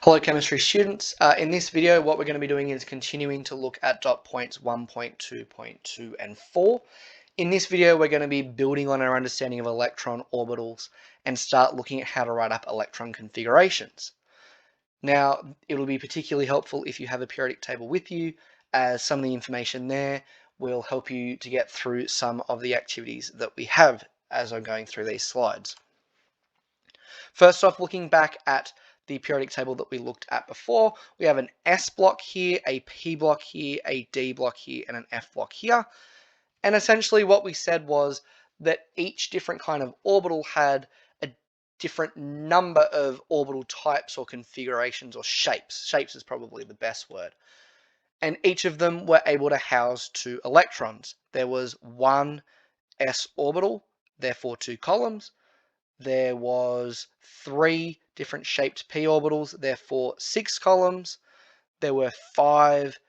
Hello chemistry students. In this video what we're going to be doing is continuing to look at dot points 1.2.2 and 4. In this video we're going to be building on our understanding of electron orbitals and start looking at how to write up electron configurations. Now it'll be particularly helpful if you have a periodic table with you, as some of the information there will help you to get through some of the activities that we have as I'm going through these slides. First off, looking back at the periodic table that we looked at before, we have an S block here, a P block here, a D block here, and an F block here. And essentially what we said was that each different kind of orbital had a different number of orbital types or configurations or shapes. Shapes is probably the best word. And each of them were able to house 2 electrons. There was one S orbital, therefore 2 columns. There was 3 different shaped p orbitals, therefore 6 columns. There were 5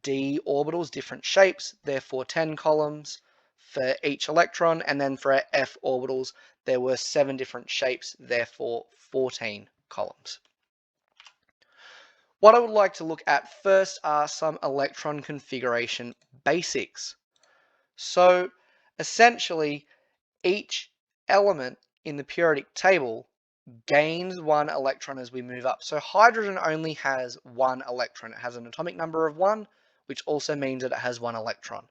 d orbitals, different shapes, therefore 10 columns for each electron. And then for our f orbitals, there were 7 different shapes, therefore 14 columns. What I would like to look at first are some electron configuration basics. So essentially, each element in the periodic table gains 1 electron as we move up. So hydrogen only has 1 electron. It has an atomic number of 1, which also means that it has 1 electron.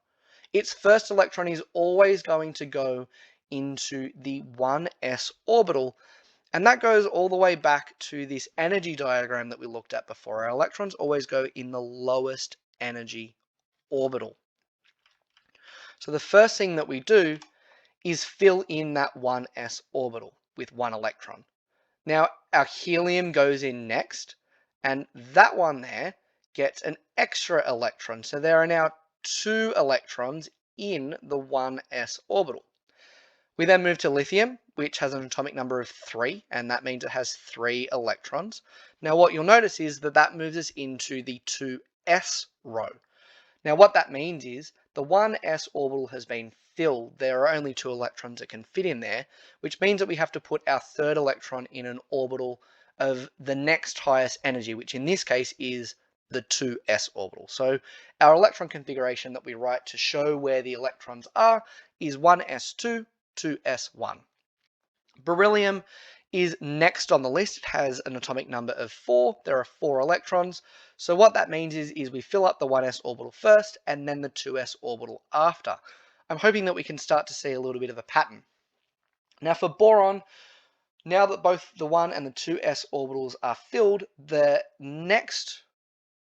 Its first electron is always going to go into the 1s orbital, and that goes all the way back to this energy diagram that we looked at before. Our electrons always go in the lowest energy orbital. So the first thing that we do is fill in that 1s orbital with 1 electron. Now our helium goes in next, and that one there gets an extra electron. So there are now 2 electrons in the 1s orbital. We then move to lithium, which has an atomic number of 3, and that means it has 3 electrons. Now what you'll notice is that that moves us into the 2s row. Now what that means is the 1s orbital has been filled. There are only 2 electrons that can fit in there, which means that we have to put our 3rd electron in an orbital of the next highest energy, which in this case is the 2s orbital. So our electron configuration that we write to show where the electrons are is 1s2, 2s1. Beryllium is next on the list. It has an atomic number of 4. There are 4 electrons. So what that means is we fill up the 1s orbital first and then the 2s orbital after. I'm hoping that we can start to see a little bit of a pattern. Now for boron, now that both the 1 and the 2s orbitals are filled, the next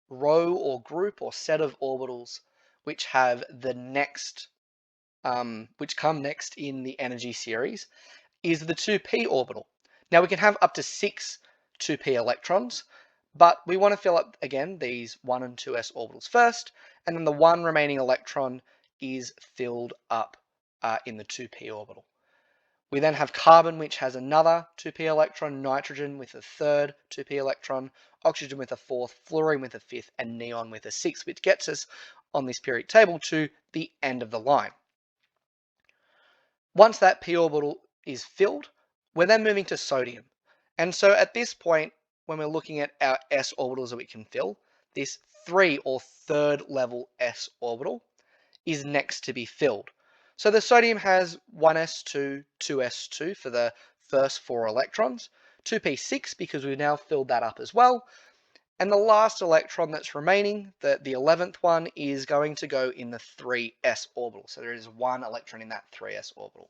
row or group or set of orbitals which have the next, which come next in the energy series is the 2p orbital. Now we can have up to 6 2p electrons, but we want to fill up again these 1 and 2s orbitals first, and then the 1 remaining electron is filled up in the 2p orbital. We then have carbon, which has another 2p electron, nitrogen with a 3rd 2p electron, oxygen with a 4th, fluorine with a 5th, and neon with a 6th, which gets us on this periodic table to the end of the line. Once that p orbital is filled, we're then moving to sodium. And so at this point, when we're looking at our s orbitals that we can fill, this 3 or 3rd level s orbital is next to be filled. So the sodium has 1s2, 2s2 for the first 4 electrons, 2p6 because we've now filled that up as well, and the last electron that's remaining, the 11th one, is going to go in the 3s orbital. So there is 1 electron in that 3s orbital.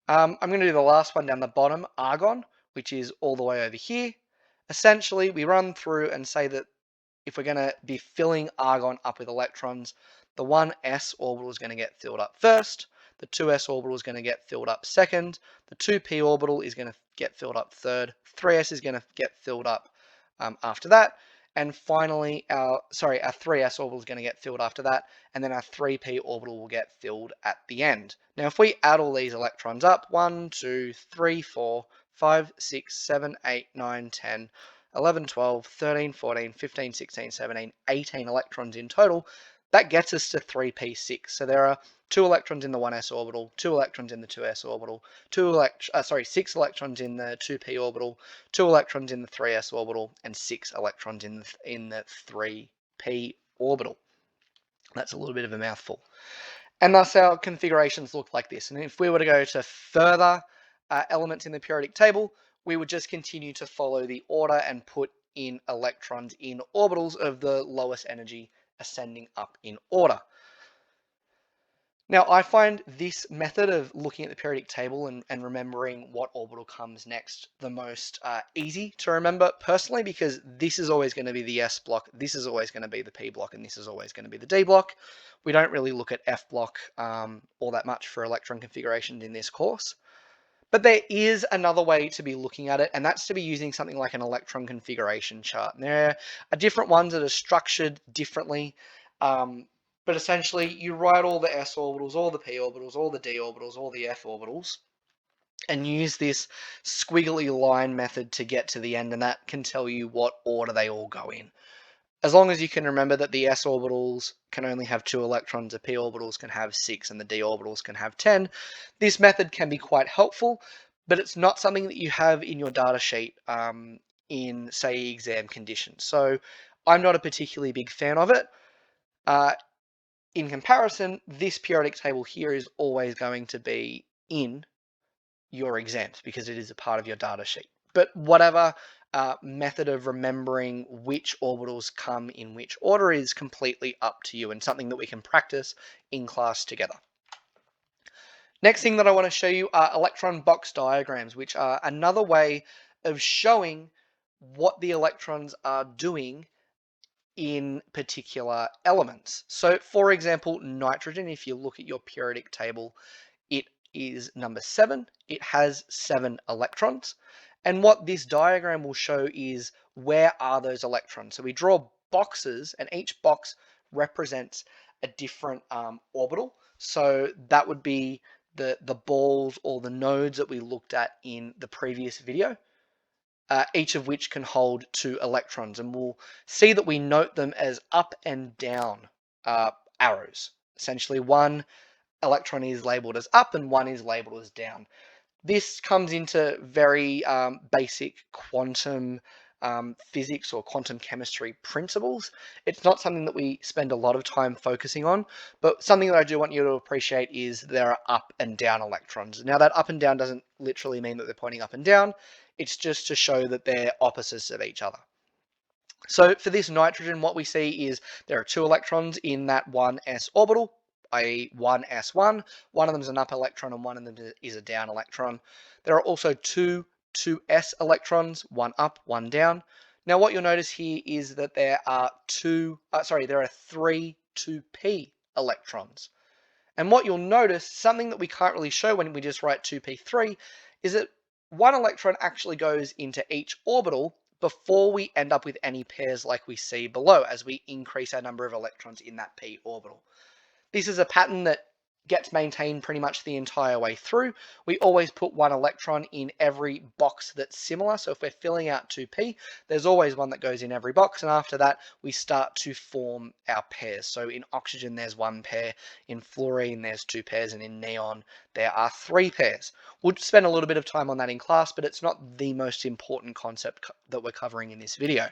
I'm going to do the last one down the bottom, argon, which is all the way over here. Essentially, we run through and say that if we're going to be filling argon up with electrons, the 1s orbital is going to get filled up first, the 2s orbital is going to get filled up second, the 2p orbital is going to get filled up third, 3s is going to get filled up after that, and finally our 3s orbital is going to get filled after that, and then our 3p orbital will get filled at the end. Now if we add all these electrons up, 1, 2, 3, 4, 5, 6, 7, 8, 9, 10, 11, 12, 13, 14, 15, 16, 17, 18 electrons in total, that gets us to 3p6. So there are 2 electrons in the 1s orbital, 2 electrons in the 2s orbital, 6 electrons in the 2p orbital, 2 electrons in the 3s orbital, and 6 electrons in the 3p orbital. That's a little bit of a mouthful. And thus our configurations look like this. And if we were to go to further elements in the periodic table, we would just continue to follow the order and put in electrons in orbitals of the lowest energy ascending up in order. Now, I find this method of looking at the periodic table and remembering what orbital comes next the most easy to remember personally, because this is always going to be the S block, this is always going to be the P block, and this is always going to be the D block. We don't really look at F block all that much for electron configurations in this course. But there is another way to be looking at it, and that's to be using something like an electron configuration chart. And there are different ones that are structured differently, but essentially you write all the s orbitals, all the p orbitals, all the d orbitals, all the f orbitals, and use this squiggly line method to get to the end, and that can tell you what order they all go in. As long as you can remember that the s orbitals can only have 2 electrons, the p orbitals can have 6, and the d orbitals can have 10, this method can be quite helpful, but it's not something that you have in your data sheet in, say, exam conditions. So I'm not a particularly big fan of it. In comparison, this periodic table here is always going to be in your exams because it is a part of your data sheet. But whatever method of remembering which orbitals come in which order is completely up to you, and something that we can practice in class together. Next thing that I want to show you are electron box diagrams, which are another way of showing what the electrons are doing in particular elements. So for example, nitrogen, if you look at your periodic table, it is number 7. It has 7 electrons. And what this diagram will show is where are those electrons. So we draw boxes, and each box represents a different orbital. So that would be the balls or the nodes that we looked at in the previous video, each of which can hold 2 electrons. And we'll see that we note them as up and down arrows. Essentially, one electron is labeled as up and one is labeled as down. This comes into very basic quantum physics or quantum chemistry principles. It's not something that we spend a lot of time focusing on, but something that I do want you to appreciate is there are up and down electrons. Now, that up and down doesn't literally mean that they're pointing up and down. It's just to show that they're opposites of each other. So for this nitrogen, what we see is there are 2 electrons in that 1s orbital, i.e. 1s1. One of them is an up electron and one of them is a down electron. There are also 2 2s electrons, one up, one down. Now what you'll notice here is that there are 3 2p electrons. And what you'll notice, something that we can't really show when we just write 2p3, is that one electron actually goes into each orbital before we end up with any pairs like we see below as we increase our number of electrons in that p orbital. This is a pattern that gets maintained pretty much the entire way through. We always put 1 electron in every box that's similar. So if we're filling out 2p, there's always one that goes in every box. And after that, we start to form our pairs. So in oxygen, there's 1 pair. In fluorine, there's 2 pairs. And in neon, there are 3 pairs. We'll spend a little bit of time on that in class, but it's not the most important concept that we're covering in this video.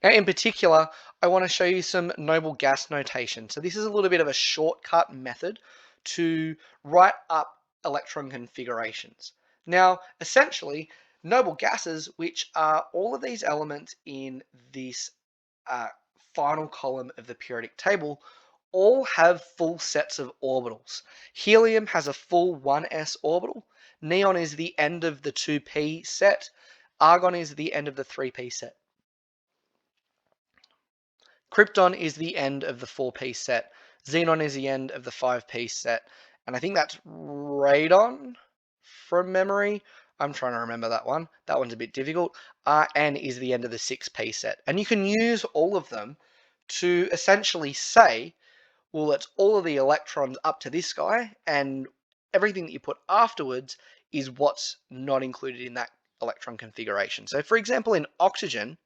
Now, in particular, I want to show you some noble gas notation. So this is a little bit of a shortcut method to write up electron configurations. Now, essentially, noble gases, which are all of these elements in this final column of the periodic table, all have full sets of orbitals. Helium has a full 1s orbital. Neon is the end of the 2p set. Argon is the end of the 3p set. Krypton is the end of the 4p set. Xenon is the end of the 5p set. And I think that's radon from memory. I'm trying to remember that one. That one's a bit difficult. Rn is the end of the 6p set. And you can use all of them to essentially say, well, it's all of the electrons up to this guy, and everything that you put afterwards is what's not included in that electron configuration. So for example, in oxygen,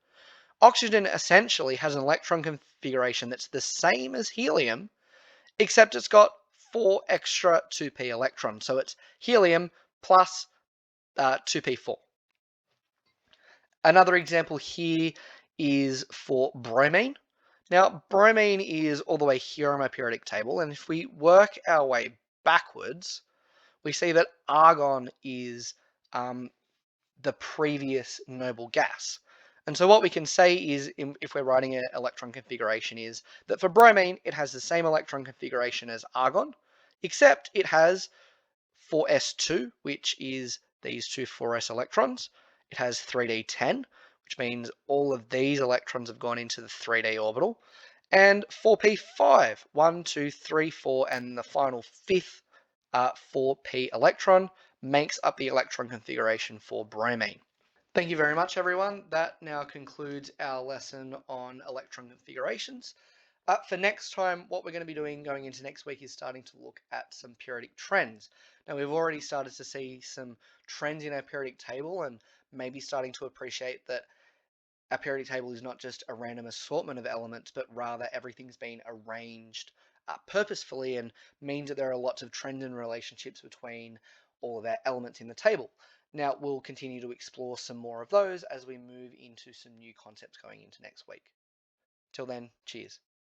Oxygen essentially has an electron configuration that's the same as helium, except it's got 4 extra 2p electrons. So it's helium plus 2p4. Another example here is for bromine. Now, bromine is all the way here on my periodic table, and if we work our way backwards, we see that argon is the previous noble gas. And so what we can say is, if we're writing an electron configuration, is that for bromine, it has the same electron configuration as argon, except it has 4s2, which is these two 4s electrons. It has 3d10, which means all of these electrons have gone into the 3d orbital. And 4p5, 1, 2, 3, 4, and the final fifth 4p electron makes up the electron configuration for bromine. Thank you very much, everyone. That now concludes our lesson on electron configurations. For next time, what we're going to be doing going into next week is starting to look at some periodic trends. Now, we've already started to see some trends in our periodic table and maybe starting to appreciate that our periodic table is not just a random assortment of elements, but rather everything's been arranged purposefully, and means that there are lots of trends and relationships between all of our elements in the table. Now, we'll continue to explore some more of those as we move into some new concepts going into next week. Till then, cheers.